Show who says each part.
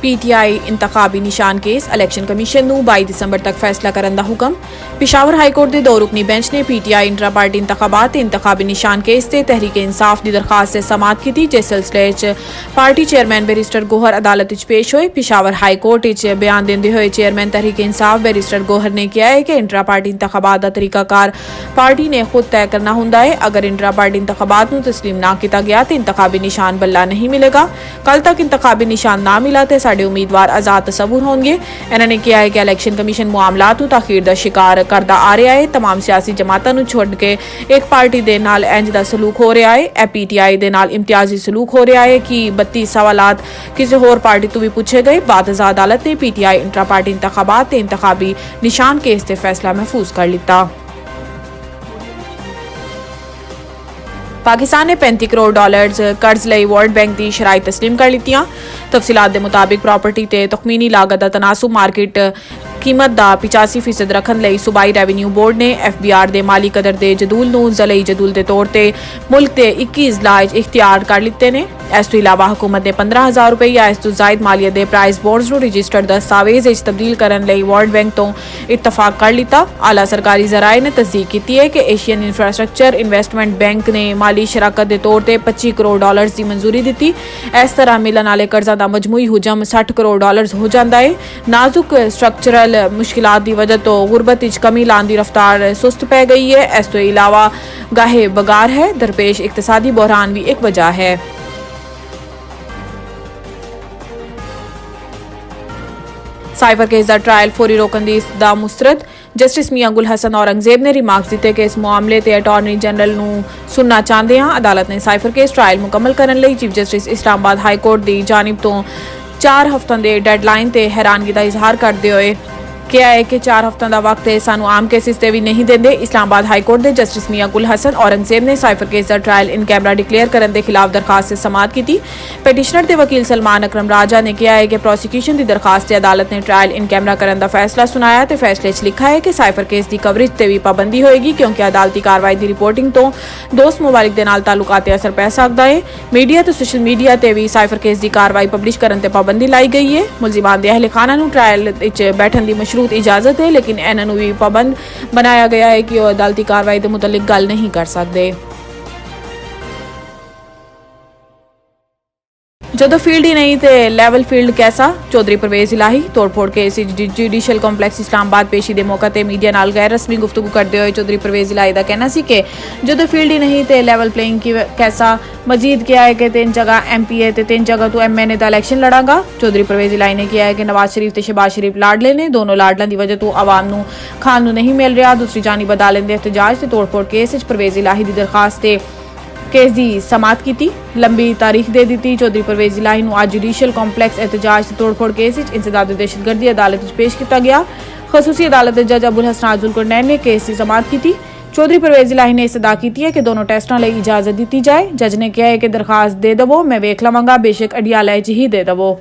Speaker 1: PTI इंतखाबी निशान case election commission ਨੂੰ 22 ਦਸੰਬਰ ਤੱਕ ਫੈਸਲਾ ਕਰਨ ਦਾ ਹੁਕਮ। ਪਿਸ਼ਾਵਰ ਹਾਈ ਕੋਰਟ ਦੇ ਦੋ ਰੁਕਨੀ ਬੈਂਚ ਨੇ PTI ਇੰਟਰਾ ਪਾਰਟੀ इंतखाबात ਤੇ इंतखाबी निशान केस ਤੇ ਤਹਿਰੀਕ इंसाफ ਦੀ ਦਰਖਾਸਤ ਤੇ ਸਮਾਅਤ ਕੀਤੀ, ਜਿਸ ਸਿਲਸਿਲੇ 'ਚ ਪਾਰਟੀ ਚੇਅਰਮੈਨ ਬੈਰਿਸਟਰ ਗੋਹਰ ਅਦਾਲਤ ਵਿੱਚ ਪੇਸ਼ ਹੋਏ। ਪਿਸ਼ਾਵਰ ਹਾਈ ਕੋਰਟ ਵਿੱਚ ਬਿਆਨ ਦਿੰਦੇ ਹੋਏ ਚੇਅਰਮੈਨ ਤਹਿਰੀਕ इंसाफ ਬੈਰਿਸਟਰ ਗੋਹਰ ਨੇ ਕਿਹਾ ਹੈ ਕਿ ਇੰਟਰਾ ਪਾਰਟੀ इंतखाबात ਦਾ ਤਰੀਕਾਕਾਰ ਪਾਰਟੀ ਨੇ ਖੁਦ ਤੈਅ ਕਰਨਾ ਹੁੰਦਾ ਹੈ। ਅਗਰ ਇੰਟਰਾ ਪਾਰਟੀ इंतखाबात ਨੂੰ ਤਸਲੀਮ ਨਾ ਕੀਤਾ ਗਿਆ ਤੇ इंतखाबी निशान ਬੱਲਾ ਨਹੀਂ ਮਿਲੇਗਾ। ਕੱਲ ਤੱਕ इंतखाबी निशान ਨਾ ਮਿਲਾ ਤੇ ਸਾਡੇ ਉਮੀਦਵਾਰ ਆਜ਼ਾਦ ਤਸੱਵੁਰ ਹੋਣਗੇ। ਇਹਨਾਂ ਨੇ ਕਿਹਾ ਹੈ ਕਿ ਇਲੈਕਸ਼ਨ ਕਮਿਸ਼ਨ ਮਾਮਲਾਤ ਨੂੰ ਤਾਖੀਰ ਦਾ ਸ਼ਿਕਾਰ ਕਰਦਾ ਆ ਰਿਹਾ ਹੈ। तमाम सियासी जमातों ਨੂੰ ਛੱਡ ਕੇ ਇੱਕ ਪਾਰਟੀ ਦੇ ਨਾਲ ਇੰਜ ਦਾ ਸਲੂਕ ਹੋ ਰਿਹਾ ਹੈ। ਇਹ PTI ਦੇ ਨਾਲ ਇਮਤਿਆਜ਼ੀ ਸਲੂਕ ਹੋ ਰਿਹਾ ਹੈ ਕਿ 32 ਸਵਾਲਾਤ ਕਿਸੇ ਹੋਰ ਪਾਰਟੀ ਤੋਂ ਵੀ ਪੁੱਛੇ ਗਏ। ਬਾਦਜ਼ਾ ਅਦਾਲਤ ਨੇ PTI ਇੰਟਰਾ ਪਾਰਟੀ इंतखाबात ਤੇ इंतखाबी निशान केस ਤੇ फैसला महफूज कर लिता। पाकिस्तान ने 35 करोड़ डॉलर्स कर्ज ਲਈ वर्ल्ड बैंक की शराइत तस्लीम कर लीतियां। तफसीलात के मुताबिक प्रॉपर्टी ते तखमीनी लागत का तनासुब मार्केट कीमत का 85% रखने ਲਈ सूबाई रेवन्यू बोर्ड ने FBR के माली कदर के जदूल ਨੂੰ ਜ਼ਲਈ जदूल के तौर पर मुल्क के 21 अजला इख्तियार कर लिते ने। इस तो इलावा हुकूमत ने 15,000 रुपये या इस तो जायद मालियत के प्राइस बोर्ड्स ਨੂੰ रजिस्टर्ड दस्तावेज तब्दील करने ਲਈ वर्ल्ड बैंक तो इतफाक कर लिता। आला सरकारी जराए ने तस्दीक की है कि एशियन इंफ्रास्ट्रक्चर इन्वेस्टमेंट बैंक ने माली शराकत के तौर पर 25 करोड़ डॉलर्स की मंजूरी दी। इस तरह मिलन वाले कर्जा का मजमूई हुजम 60 करोड़ डॉलर्स हो जाता है। नाजुक स्ट्रक्चरल मुश्किलात की वजह तो गुरबत विच कमी लाने की रफ्तार सुस्त पै गई है। इस तो इलावा गाहे बगार है, दरपेश इक्तसादी बहरान भी एक वजह है। साइफर केस का ट्रायल फौरी रोकन की दा मुस्तरद। जस्टिस मियां गुल हसन औरंगजेब ने रिमार्क्स दिते कि इस मामले ते अटॉर्नी जनरल नूं सुनना चाहते हैं। अदालत ने साइफर केस ट्रायल मुकम्मल करने लई chief justice Islamabad high court की जानिब तो 4 हफ्तों के डेडलाइन ते हैरानगी का इजहार करते हुए किया है कि 4 हफ्तों का वक्त है, सानू आम केसिस ते भी नहीं देंदे। इस्लामाबाद हाई कोर्ट के जस्टिस मियां गुल हसन औरंगजेब ने साइफर केस का ट्रायल इन कैमरा डिक्लेयर करने के खिलाफ दरखास्त से समाअत की। पिटिशनर के वकील सलमान अकरम राजा ने किया है कि प्रोसिक्यूशन की दरखास्त से अदालत ने ट्रायल इन कैमरा करने का फैसला सुनाया तो फैसले लिखा है कि साइफर केस की कवरेज से भी पाबंदी होएगी, क्योंकि अदालती कार्रवाई की रिपोर्टिंग तो दोस्त मुबालिक के नाल ताल्लुकात असर पै सकता है। मीडिया तो सोशल मीडिया से भी साइफर केस की कार्रवाई पब्लिश करने पर पाबंदी लाई गई है। मुलजिमान के अहले खाना नूं ट्रायल बैठन की मशरूत इजाजत है, लेकिन इन्होंने भी पाबंद बनाया गया है कि वह अदालती कार्रवाई के मुतल्लिक गल नहीं कर सकते। जदों फील्ड ही नहीं तो लैवल फील्ड कैसा। चौधरी परवेज इलाही तोड़फोड़ केस जुडिशियल कॉम्पलैक्स इस्लामाबाद पेशी के मौके पर मीडिया नाल गैर रस्मी गुफ्तगू करते हुए चौधरी परवेज इलाही का कहना सी कि जदों फील्ड ही नहीं तो लैवल प्लेइंग की कैसा। मजीद किया है कि 3 जगह MPA ते 3 जगह तो MNA का इलैक्शन लड़ांगा। चौधरी परवेज इलाही ने किया है कि नवाज शरीफ ते शहबाज शरीफ लाडले ने, दोनों लाडलों की वजह तो आवाम नूं खाण नूं नहीं मिल रहा। दूसरी जानिब अदालत के एहतजाज ते तोड़फोड़ केस परवेज इलाही की दरखास्त केस की समाअत की, लंबी तारीख दे दी। चौधरी परवेज इलाही नूं आज जुडिशियल कॉम्पलैक्स एहतजाज ते तोड़फोड़ केस इंसदाद दहशतगर्दी अदालत में पेश किया गया। खसूसी अदालत के जज अबुल हसन आजुल कुरनैन ने केस की समाअत की। चौधरी परवेज इलाही ने इस्तदा की है कि दोनों टेस्टों लिए इजाजत दी जाए। जज ने कहा है कि दरखास्त दे दवो, मैं वेख लवांगा, बेशक अडियाला ही दे दवो।